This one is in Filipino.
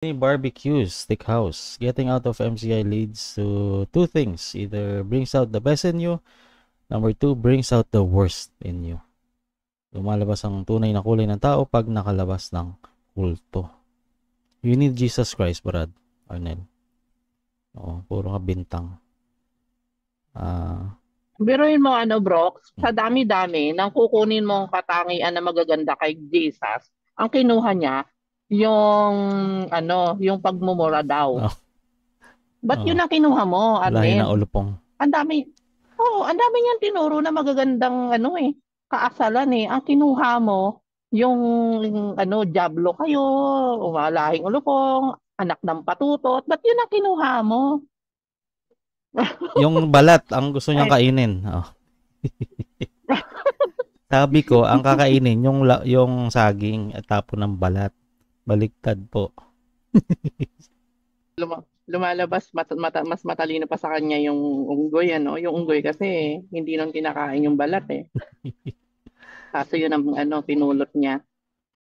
Barbecues, steakhouse. Getting out of MCI leads to two things. Either brings out the best in you, number two, brings out the worst in you. Lumalabas ang tunay na kulay ng tao pag nakalabas ng kulto. You need Jesus Christ, Brad. Arnel. Oo, puro ka bintang. Biruin mo ano, Brox, sa dami-dami nang kukunin mong katangian na magaganda kay Jesus, ang kinuha niya yung yung pagmumura daw. Oh, Ba't oh, yun ang kinuha mo, lahi ng Arnel? ulupong. Ang dami, ang dami niyang tinuro na magagandang kaasalan eh. Ang kinuha mo, yung Diablo kayo, umalahing ulupong, anak ng patutot, ba't yun ang kinuha mo? Yung balat, ang gusto niyang Eh, kainin. Oh. Sabi ko, ang kakainin, yung saging at tapon ng balat. Baliktad po. lumalabas mas matalino pa sa kanya yung unggoy yung unggoy kasi hindi nung kinakain yung balat eh, kaso yun ang pinulot niya.